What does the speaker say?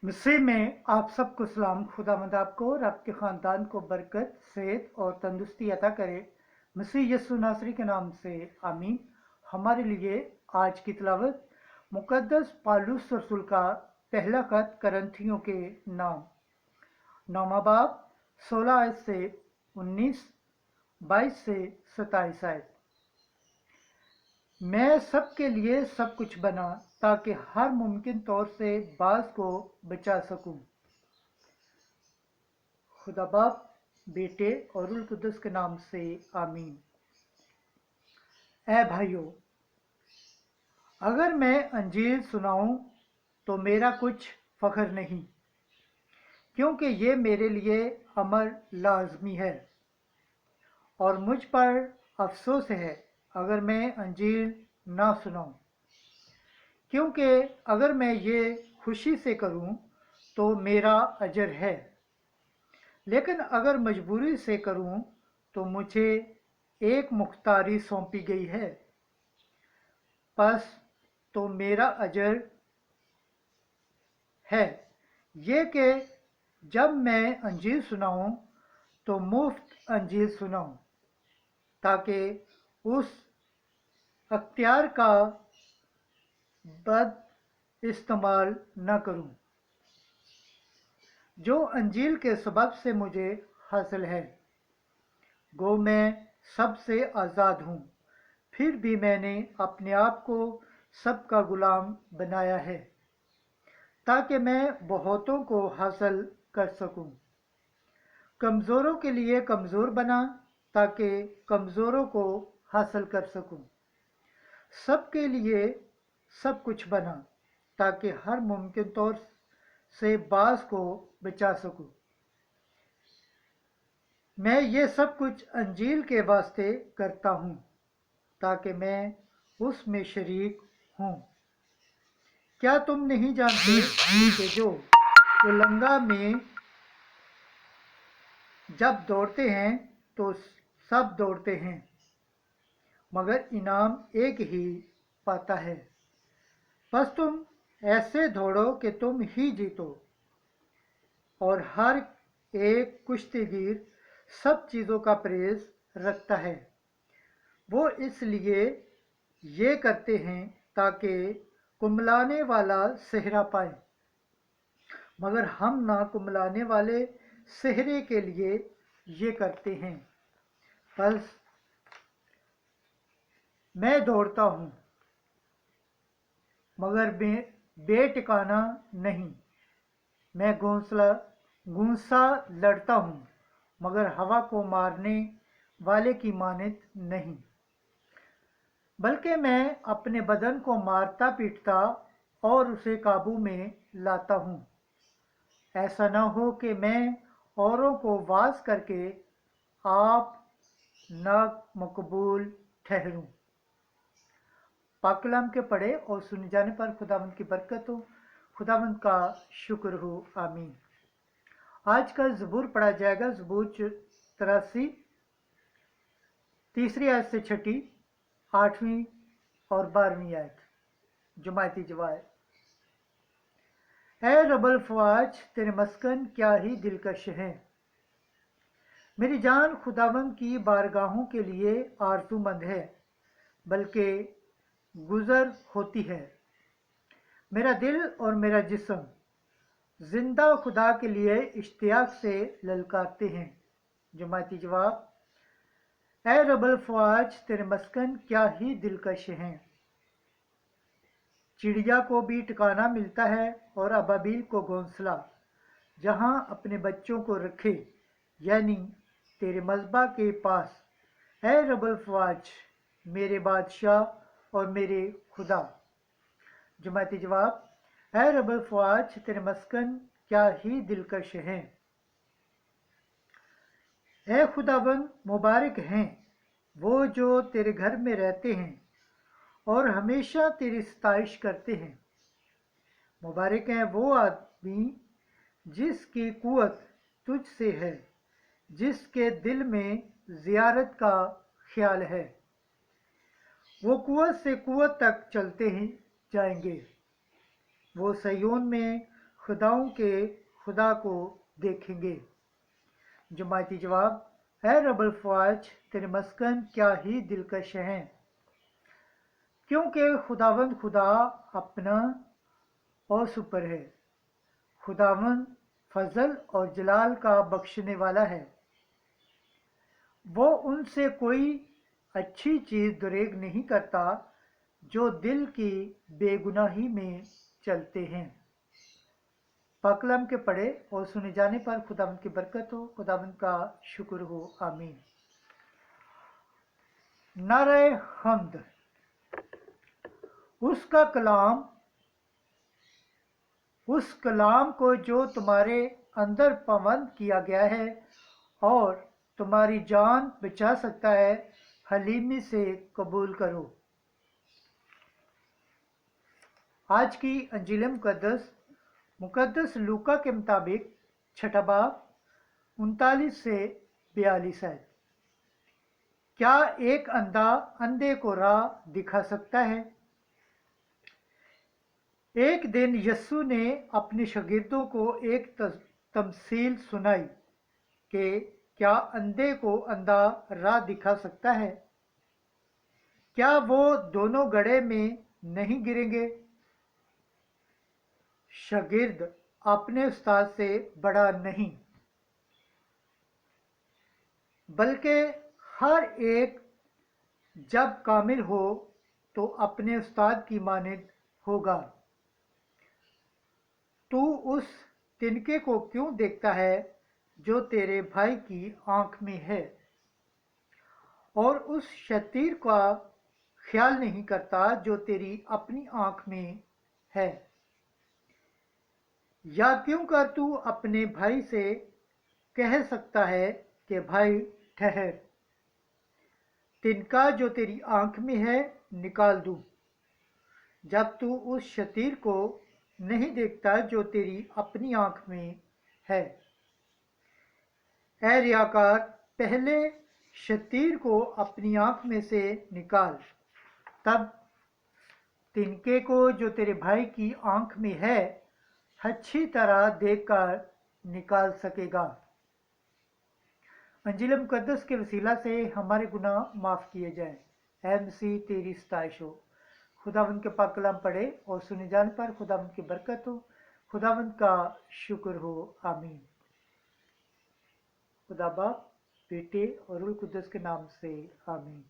मसीह में आप सबको सलाम। खुदावंद आपको और आपके ख़ानदान को बरकत, सेहत और तंदुरुस्ती अता करे। मसीह यीशु नासरी के नाम से आमीन। हमारे लिए आज की तिलावत मुकद्दस पौलुस रसूल का पहला खत करंथियों के नाम, नौमा बाब 16 आयत से 19, 22 से 27 आयत। मैं सबके लिए सब कुछ बना ताकि हर मुमकिन तौर से बाज को बचा सकूं। खुदा बाप, बेटे और रूह कुद्दुस के नाम से आमीन। ऐ भाइयों, अगर मैं अंजील सुनाऊं तो मेरा कुछ फख्र नहीं, क्योंकि ये मेरे लिए अमर लाजमी है और मुझ पर अफसोस है अगर मैं अंजील ना सुनाऊं, क्योंकि अगर मैं ये खुशी से करूं तो मेरा अजर है, लेकिन अगर मजबूरी से करूं तो मुझे एक मुख्तारी सौंपी गई है। बस तो मेरा अजर है ये कि जब मैं अंजील सुनाऊं तो मुफ्त अंजील सुनाऊं, ताकि उस अख्तियार का बद इस्तेमाल न करूं जो अंजील के सबब से मुझे हासिल है। गो मैं सबसे आज़ाद हूँ, फिर भी मैंने अपने आप को सबका गुलाम बनाया है ताकि मैं बहुतों को हासिल कर सकूं। कमज़ोरों के लिए कमज़ोर बना ताकि कमज़ोरों को हासिल कर सकूं। सबके लिए सब कुछ बना ताकि हर मुमकिन तौर से बाज को बचा सकूं। मैं ये सब कुछ अंजील के वास्ते करता हूँ ताकि मैं उसमें शरीक हूँ। क्या तुम नहीं जानते कि जो उलंगा में जब दौड़ते हैं तो सब दौड़ते हैं, मगर इनाम एक ही पाता है। बस तुम ऐसे दौड़ो कि तुम ही जीतो। और हर एक कुश्तीगीर सब चीज़ों का परहेज रखता है। वो इसलिए ये करते हैं ताकि कुम्हलाने वाला सेहरा पाए, मगर हम ना कुम्हलाने वाले सेहरे के लिए ये करते हैं। बस मैं दौड़ता हूँ मगर बेटिकाना नहीं, मैं घूंसा लड़ता हूँ मगर हवा को मारने वाले की मानत नहीं, बल्कि मैं अपने बदन को मारता पीटता और उसे काबू में लाता हूँ। ऐसा न हो कि मैं औरों को वाज करके आप नामकबूल ठहरूं। पाक कलाम के पढ़े और सुने जाने पर खुदावंद की बरकत हो, खुदावंद का शुक्र हो। आमीन। आज का ज़बूर पढ़ा जाएगा, ज़बूर 83, तीसरी आयत से छठी, 8वीं और 12वीं आयत। जमायती जवाब। ऐ रबल फ़वाज, तेरे मस्कन क्या ही दिलकश हैं। मेरी जान खुदावंद की बारगाहों के लिए आरज़ूमंद है, बल्कि गुज़र होती है। मेरा दिल और मेरा जिस्म जिंदा खुदा के लिए इश्तियाक से ललकारते हैं। जमायती जवाब। ऐ रबल फ़वाज, तेरे मस्कन क्या ही दिलकश हैं। चिड़िया को भी ठिकाना मिलता है और अबाबील को घोंसला, जहाँ अपने बच्चों को रखे, यानी तेरे मज़बा के पास। ऐ रबल फ़वाज, मेरे बादशाह और मेरे खुदा। जमायती जवाब। ऐ रबल फ़वाज, तेरे मस्कन क्या ही दिलकश हैं। ऐ खुदाबंद, मुबारक हैं वो जो तेरे घर में रहते हैं और हमेशा तेरी सताइश करते हैं। मुबारक हैं वो आदमी जिसकी कुव्वत तुझसे है, जिसके दिल में ज़ियारत का ख्याल है। वो कुव्वत से कुव्वत तक चलते ही जाएंगे। वो सयोन में खुदाओं के खुदा को देखेंगे। जमायती जवाब, है रबल फ़वाज तेरे मस्कन क्या ही दिलकश हैं, क्योंकि खुदावंद खुदा अपना और सुपर है। खुदावंद फजल और जलाल का बख्शने वाला है। वो उनसे कोई अच्छी चीज़ दुरेग नहीं करता जो दिल की बेगुनाही में चलते हैं। पाक कलाम के पढ़े और सुने जाने पर खुदावंद की बरकत हो, खुदावंद का शुक्र हो, आमीन। नारे हम्द। उसका कलाम, उस कलाम को जो तुम्हारे अंदर पाबंद किया गया है और तुम्हारी जान बचा सकता है, हलीमी से कबूल करो। आज की अंजील मुकद्दस लूका के मुताबिक छठा बाब 39 से 42 है। क्या एक अंधा अंधे को राह दिखा सकता है? एक दिन यस्सु ने अपने शागिर्दों को एक तमसील सुनाई कि क्या अंधे को अंधा राह दिखा सकता है? क्या वो दोनों गड्ढे में नहीं गिरेंगे? शागिर्द अपने उस्ताद से बड़ा नहीं, बल्कि हर एक जब कामिल हो तो अपने उस्ताद की मानिंद होगा। तू उस तिनके को क्यों देखता है जो तेरे भाई की आंख में है, और उस शतीर का ख्याल नहीं करता जो तेरी अपनी आंख में है? या क्यों कर तू अपने भाई से कह सकता है कि भाई ठहर, तिनका जो तेरी आंख में है निकाल दूं, जब तू उस शतीर को नहीं देखता जो तेरी अपनी आंख में है। ऐ रियाकार, पहले शतीर को अपनी आंख में से निकाल, तब तिनके को जो तेरे भाई की आंख में है अच्छी तरह देखकर निकाल सकेगा। अंजील मुकद्दस के वसीला से हमारे गुनाह माफ़ किए जाएं। ऐ मसीह तेरी सताइश हो। खुदावंद के पाक कलाम पढ़े और सुने जाने पर खुदावंद की बरकत हो, खुदावंद का शुक्र हो, आमीन। खुदा बाप, बेटे और रूह कुद्दस के नाम से, आमीन।